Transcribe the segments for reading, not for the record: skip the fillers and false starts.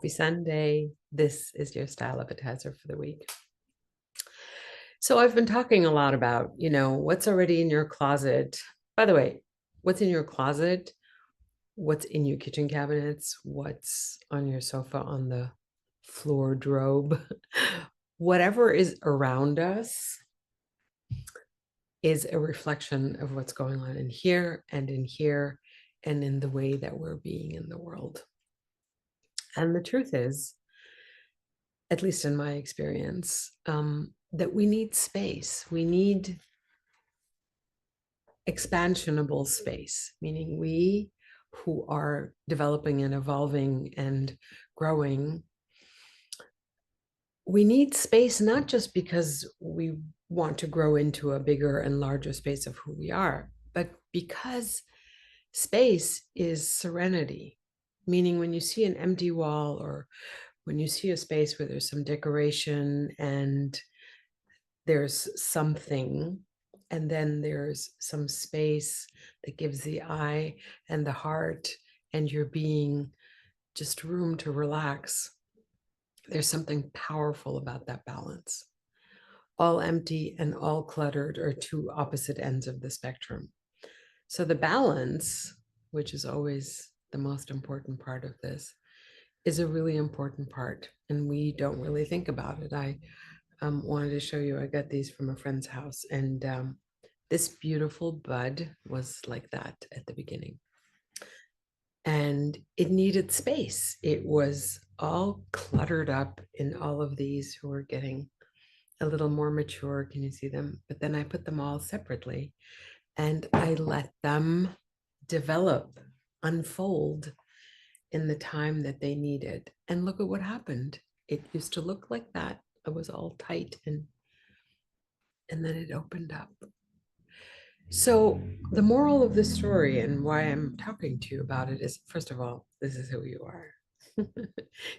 Happy Sunday. This is your style appetizer for the week. So I've been talking a lot about, what's already in your closet. By the way, what's in your closet, what's in your kitchen cabinets, what's on your sofa on the floor drobe, whatever is around us is a reflection of what's going on in here and in the way that we're being in the world. And the truth is, at least in my experience, that we need space. We need expansionable space, meaning we who are developing and evolving and growing, we need space not just because we want to grow into a bigger and larger space of who we are, but because space is serenity, meaning when you see an empty wall or when you see a space where there's some decoration and there's something, and then there's some space that gives the eye and the heart and your being just room to relax, there's something powerful about that balance. All empty and all cluttered are two opposite ends of the spectrum. So the balance, which is always the most important part of this, is a really important part, and we don't really think about it. I wanted to show you, I got these from a friend's house, and this beautiful bud was like that at the beginning. And it needed space. It was all cluttered up in all of these who were getting a little more mature. Can you see them? But then I put them all separately and I let them develop, unfold in the time that they needed. And look at what happened. It used to look like that. It was all tight and then it opened up. So the moral of the story and why I'm talking to you about it is, first of all, this is who you are.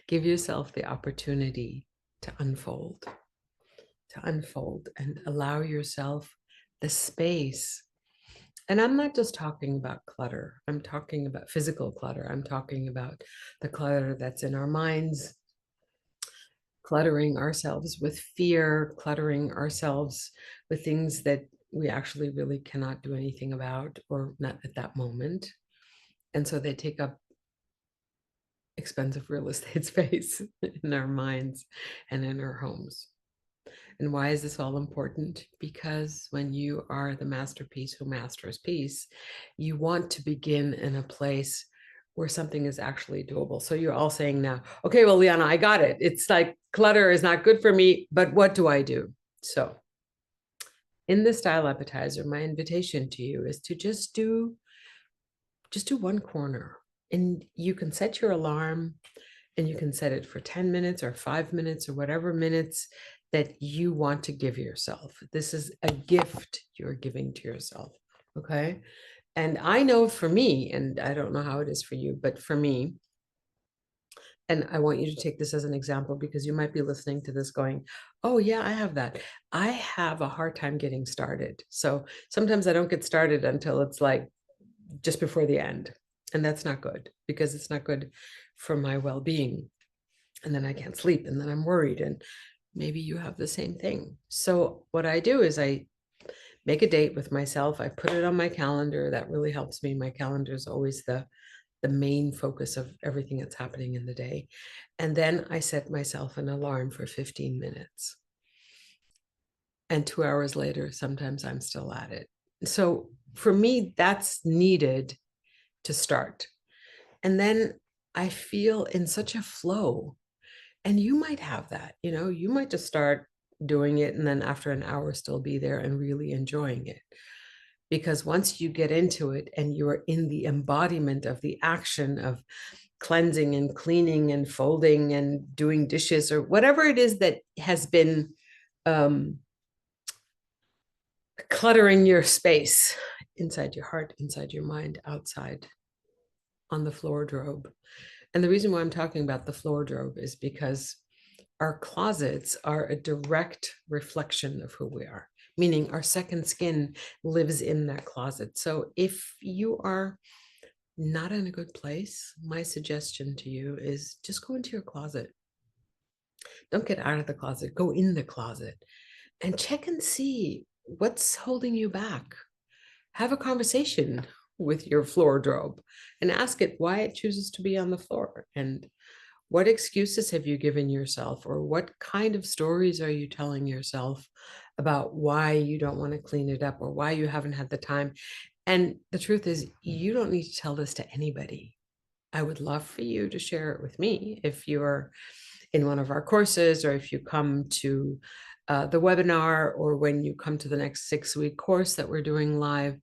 Give yourself the opportunity to unfold and allow yourself the space. And I'm not just talking about clutter. I'm talking about physical clutter. I'm talking about the clutter that's in our minds, cluttering ourselves with fear, cluttering ourselves with things that we actually really cannot do anything about, or not at that moment. And so they take up expensive real estate space in our minds and in our homes. And why is this all important? Because when you are the masterpiece who masters peace, you want to begin in a place where something is actually doable. So you're all saying now, okay, well, Liana, I got it. It's like clutter is not good for me, but what do I do? So in the style appetizer, my invitation to you is to just do one corner, and you can set your alarm and you can set it for 10 minutes or 5 minutes or whatever minutes that you want to give yourself. This is a gift you're giving to yourself. Okay. And I know for me, and I don't know how it is for you, but for me, and I want you to take this as an example because you might be listening to this going, oh yeah, I have that. I have a hard time getting started. So sometimes I don't get started until it's like just before the end. And that's not good because it's not good for my well-being. And then I can't sleep and then I'm worried. And maybe you have the same thing. So what I do is I make a date with myself. I put it on my calendar. That really helps me. My calendar is always the main focus of everything that's happening in the day. And then I set myself an alarm for 15 minutes. And 2 hours later, sometimes I'm still at it. So for me, that's needed to start. And then I feel in such a flow. And you might have that, you might just start doing it and then after an hour still be there and really enjoying it. Because once you get into it and you're in the embodiment of the action of cleansing and cleaning and folding and doing dishes or whatever it is that has been cluttering your space inside your heart, inside your mind, outside on the floor drobe. And the reason why I'm talking about the floor drobe is because our closets are a direct reflection of who we are, meaning our second skin lives in that closet. So if you are not in a good place, my suggestion to you is just go into your closet. Don't get out of the closet, go in the closet and check and see what's holding you back. Have a conversation with your wardrobe and ask it why it chooses to be on the floor, and what excuses have you given yourself, or what kind of stories are you telling yourself about why you don't want to clean it up or why you haven't had the time. And the truth is, you don't need to tell this to anybody. I would love for you to share it with me if you're in one of our courses, or if you come to the webinar, or when you come to the next 6-week course that we're doing live.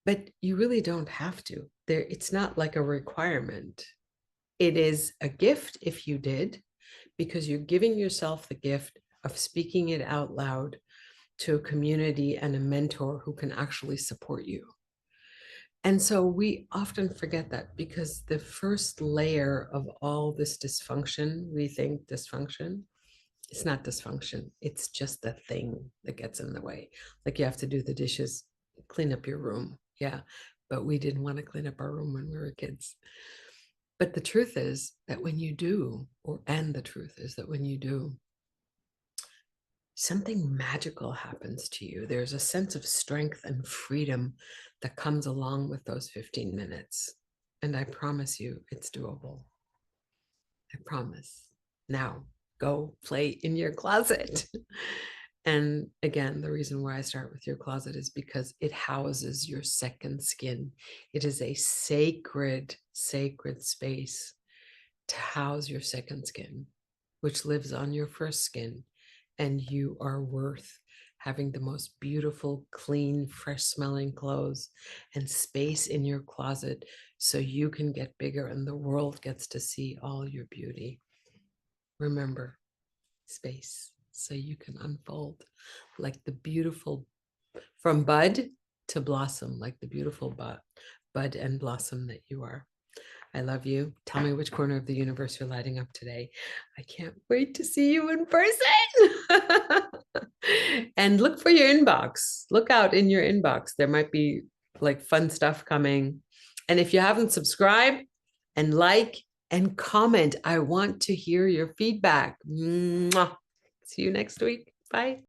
But you really don't have to. It's not like a requirement. It is a gift if you did, because you're giving yourself the gift of speaking it out loud to a community and a mentor who can actually support you. And so we often forget that, because the first layer of all this dysfunction, we think dysfunction, it's not dysfunction. It's just the thing that gets in the way. Like you have to do the dishes, clean up your room. Yeah. But we didn't want to clean up our room when we were kids. But the truth is that when you do, and the truth is that when you do, something magical happens to you. There's a sense of strength and freedom that comes along with those 15 minutes. And I promise you, it's doable. I promise. Now, go play in your closet. And again, the reason why I start with your closet is because it houses your second skin. It is a sacred, sacred space to house your second skin, which lives on your first skin. And you are worth having the most beautiful, clean, fresh smelling clothes and space in your closet so you can get bigger and the world gets to see all your beauty. Remember, space so you can unfold like the beautiful, from bud to blossom, like the beautiful bud and blossom that you are. I love you. Tell me which corner of the universe you're lighting up today. I can't wait to see you in person. And look for your inbox. Look out in your inbox. There might be like fun stuff coming. And if you haven't subscribed and like and comment, I want to hear your feedback. Mwah. See you next week. Bye.